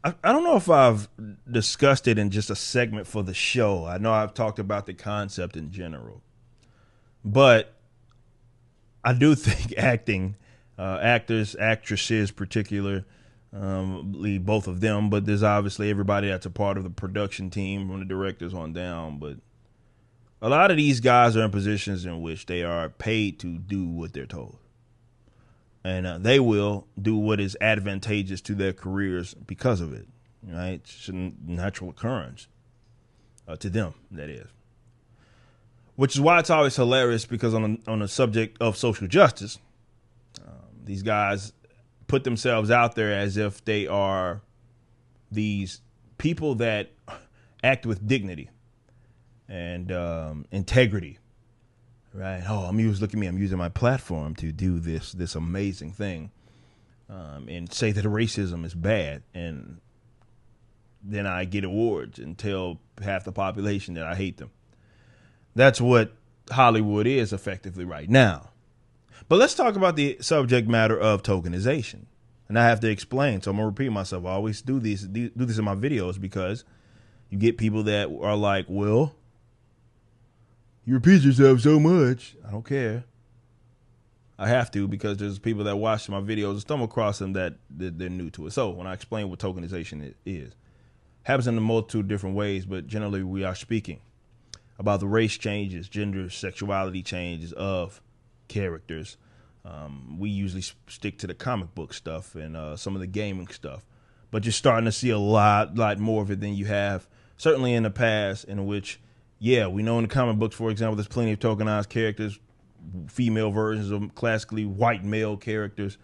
I don't know if I've discussed it in just a segment for the show. I know I've talked about the concept in general, but I do think acting, actors, actresses, particular, both of them. But there's obviously everybody that's a part of the production team, from the directors on down. But a lot of these guys are in positions in which they are paid to do what they're told, and they will do what is advantageous to their careers because of it. Right, it's a natural occurrence to them. That is, which is why it's always hilarious because on the subject of social justice, these guys put themselves out there as if they are these people that act with dignity and integrity. Right? Oh, look at me. I'm using my platform to do this amazing thing, and say that racism is bad, and then I get awards and tell half the population that I hate them. That's what Hollywood is effectively right now. But let's talk about the subject matter of tokenization. And I have to explain, so I'm going to repeat myself. I always do this in my videos because you get people that are like, well, you repeat yourself so much. I don't care. I have to, because there's people that watch my videos and stumble across them that they're new to it. So when I explain what tokenization is, happens in a multitude of different ways, but generally we are speaking about the race changes, gender, sexuality changes of characters. We usually stick to the comic book stuff and some of the gaming stuff, but you're starting to see a lot more of it than you have certainly in the past, in which, yeah, we know in the comic books, for example, there's plenty of tokenized characters, female versions of classically white male characters.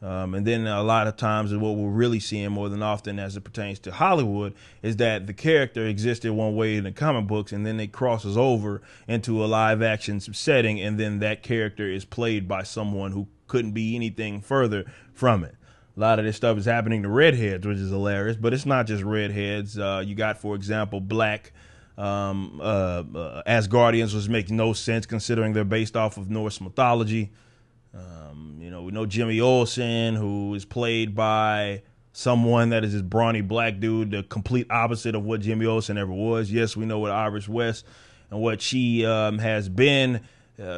And then a lot of times what we're really seeing more than often as it pertains to Hollywood is that the character existed one way in the comic books, and then it crosses over into a live action setting, and then that character is played by someone who couldn't be anything further from it. A lot of this stuff is happening to redheads, which is hilarious, but it's not just redheads. You got, for example, black Asgardians, which makes no sense considering they're based off of Norse mythology. We know Jimmy Olsen, who is played by someone that is this brawny black dude, the complete opposite of what Jimmy Olsen ever was. Yes, we know what Iris West and what she has been,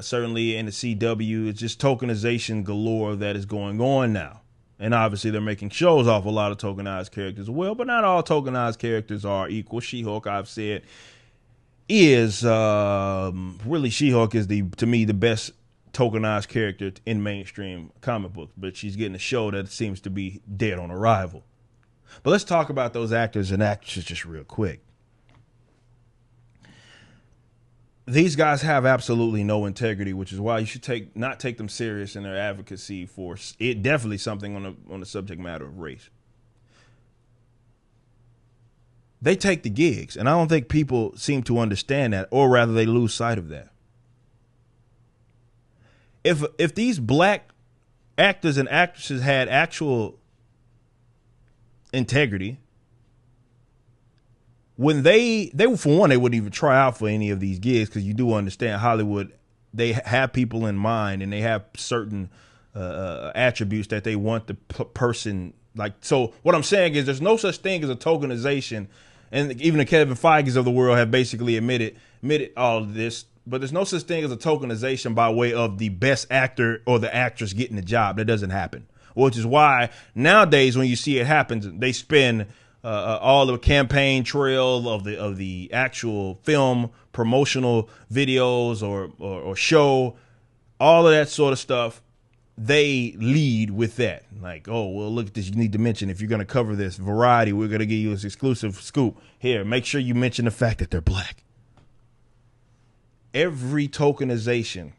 certainly in the CW. It's just tokenization galore that is going on now. And obviously they're making shows off a lot of tokenized characters as well, but not all tokenized characters are equal. She-Hulk, I've said, is really, She-Hulk is to me the best tokenized character in mainstream comic books, but she's getting a show that seems to be dead on arrival. But let's talk about those actors and actresses just real quick. These guys have absolutely no integrity, which is why you should not take them serious in their advocacy for it. Definitely something on the subject matter of race. They take the gigs, and I don't think people seem to understand that, or rather they lose sight of that. If these black actors and actresses had actual integrity, when they for one, they wouldn't even try out for any of these gigs, because you do understand Hollywood, they have people in mind and they have certain attributes that they want the person like. So what I'm saying is there's no such thing as a tokenization, and even the Kevin Feige's of the world have basically admitted all of this. But there's no such thing as a tokenization by way of the best actor or the actress getting the job. That doesn't happen, which is why nowadays when you see it happen, they spend all the campaign trail of the actual film, promotional videos or show, all of that sort of stuff. They lead with that. Like, oh, well, look at this. You need to mention, if you're going to cover this Variety, we're going to give you this exclusive scoop here. Make sure you mention the fact that they're black. Every tokenization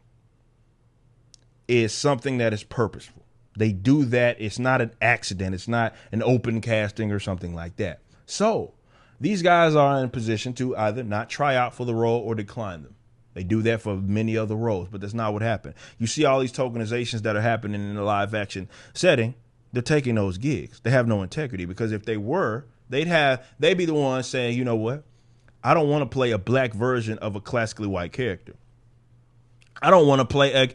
is something that is purposeful. They do that. It's not an accident. It's not an open casting or something like that. So these guys are in a position to either not try out for the role or decline them. They do that for many other roles, but that's not what happened. You see all these tokenizations that are happening in the live action setting. They're taking those gigs. They have no integrity, because if they were, they'd be the ones saying, you know what? I don't want to play a black version of a classically white character. I don't want to play a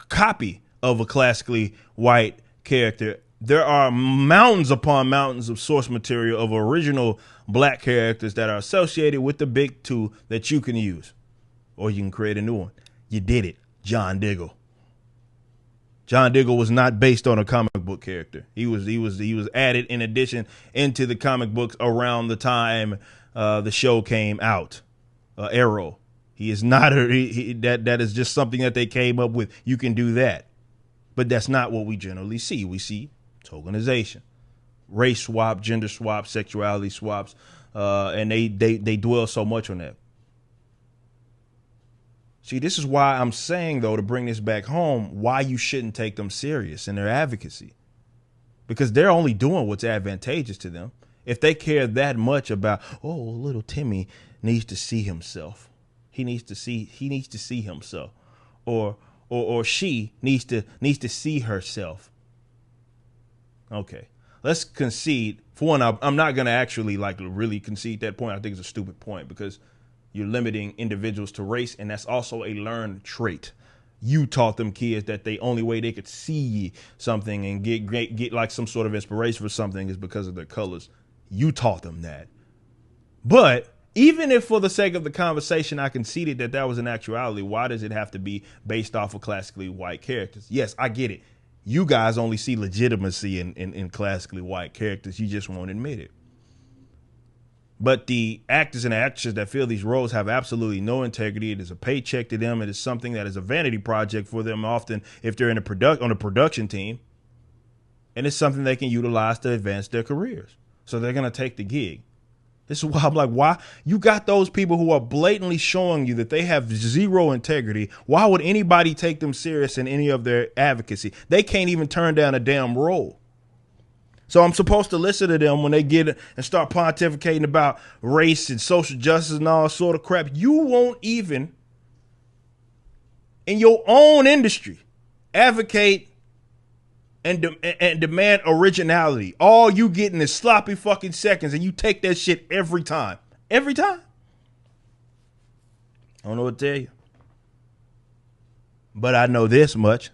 copy of a classically white character There are mountains upon mountains of source material of original black characters that are associated with the big two that you can use. Or you can create a new one. You did it. John Diggle. John Diggle was not based on a comic book character. He was added in addition into the comic books around the time the show came out. Arrow. He is not that is just something that they came up with. You can do that. But that's not what we generally see. We see tokenization, race swap, gender swap, sexuality swaps, and they dwell so much on that. See, this is why I'm saying, though, to bring this back home, why you shouldn't take them serious in their advocacy. Because they're only doing what's advantageous to them. If they care that much about, oh, little Timmy needs to see himself. He needs to see himself. Or she needs to see herself. Okay. Let's concede. For one, I'm not going to actually really concede that point. I think it's a stupid point because you're limiting individuals to race, and that's also a learned trait. You taught them kids that the only way they could see something and get like some sort of inspiration for something is because of their colors. You taught them that. But even if for the sake of the conversation I conceded that was an actuality, why does it have to be based off of classically white characters? Yes, I get it. You guys only see legitimacy in classically white characters. You just won't admit it. But the actors and actresses that fill these roles have absolutely no integrity. It is a paycheck to them. It is something that is a vanity project for them often if they're on a production team. And it's something they can utilize to advance their careers. So they're going to take the gig. This is why I'm like, why? You got those people who are blatantly showing you that they have zero integrity. Why would anybody take them serious in any of their advocacy? They can't even turn down a damn role. So I'm supposed to listen to them when they get and start pontificating about race and social justice and all sort of crap. You won't even, in your own industry, advocate and demand originality. All you getting is sloppy fucking seconds, and you take that shit every time. Every time. I don't know what to tell you. But I know this much.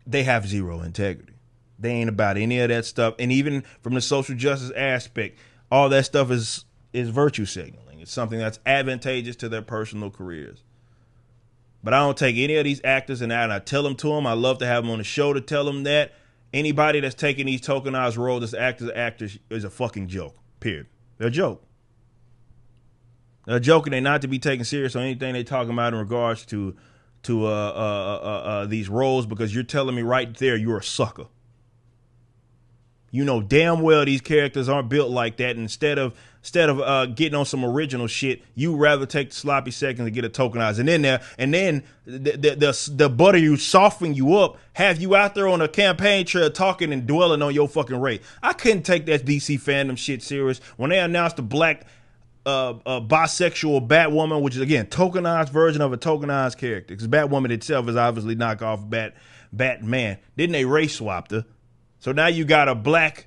They have zero integrity. They ain't about any of that stuff. And even from the social justice aspect, all that stuff is virtue signaling. It's something that's advantageous to their personal careers. But I don't take any of these actors and I tell them to them. I love to have them on the show to tell them that. Anybody that's taking these tokenized roles as actors is a fucking joke, period. They're a joke. They're a joke, and they're not to be taken serious on anything they're talking about in regards to these roles, because you're telling me right there you're a sucker. You know damn well these characters aren't built like that. And instead of getting on some original shit, you rather take the sloppy seconds and get a tokenized and then the butter you, soften you up, have you out there on a campaign trail talking and dwelling on your fucking race. I couldn't take that DC fandom shit serious when they announced the black bisexual Batwoman, which is again tokenized version of a tokenized character, because Batwoman itself is obviously knockoff Batman. Didn't they race swapped her? So now you got a black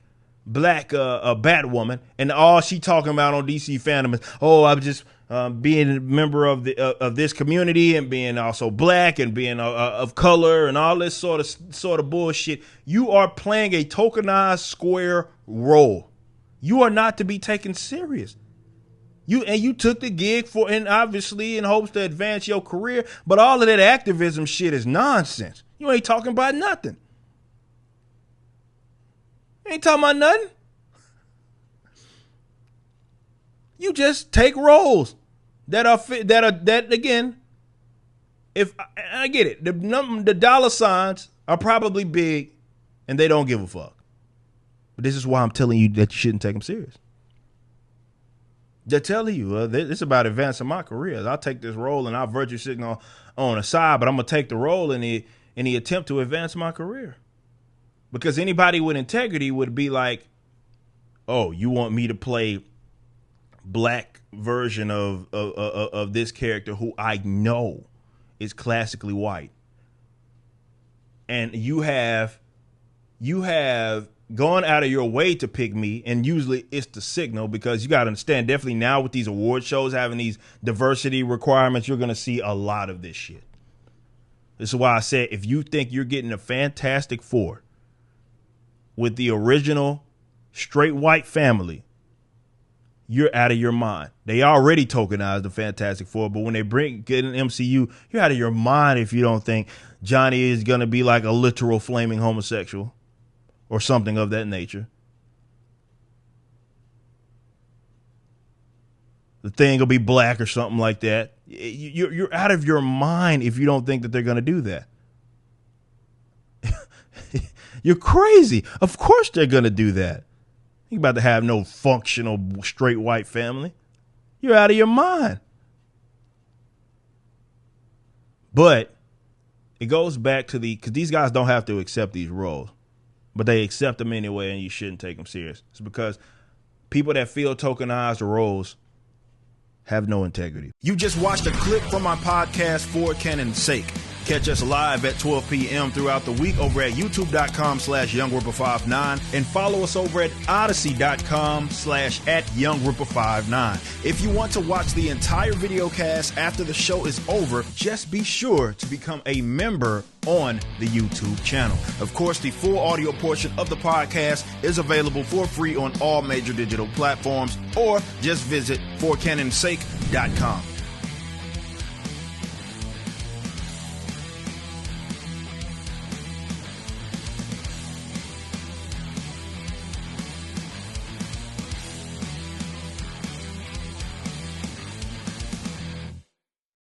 Batwoman, and all she talking about on DC fandom is, oh, I'm just being a member of this community and being also black and being of color and all this sort of bullshit. You are playing a tokenized square role. You are not to be taken serious. You took the gig and obviously in hopes to advance your career, but all of that activism shit is nonsense. You ain't talking about nothing. Ain't talking about nothing. You just take roles that again. If I get it, the dollar signs are probably big, and they don't give a fuck. But this is why I'm telling you that you shouldn't take them serious. They're telling you it's about advancing my career. I'll take this role and I'll virtue signal on the side, but I'm gonna take the role in the attempt to advance my career. Because anybody with integrity would be like, oh, you want me to play black version of this character who I know is classically white. And you have gone out of your way to pick me, and usually it's the signal, because you got to understand, definitely now with these award shows having these diversity requirements, you're going to see a lot of this shit. This is why I said, if you think you're getting a Fantastic Four with the original straight white family, you're out of your mind. They already tokenized the Fantastic Four, but when they get an MCU, you're out of your mind if you don't think Johnny is going to be like a literal flaming homosexual or something of that nature. The thing will be black or something like that. You're out of your mind if you don't think that they're going to do that. You're crazy. Of course they're going to do that. You're about to have no functional straight white family. You're out of your mind. But it goes back to because these guys don't have to accept these roles, but they accept them anyway, and you shouldn't take them serious. It's because people that feel tokenized roles have no integrity. You just watched a clip from my podcast, For Canon's Sake. Catch us live at 12 p.m. throughout the week over at youtube.com/YoungRipper59 and follow us over at odyssey.com/@YoungRipper59. If you want to watch the entire video cast after the show is over, just be sure to become a member on the YouTube channel. Of course, the full audio portion of the podcast is available for free on all major digital platforms, or just visit forcanonsake.com.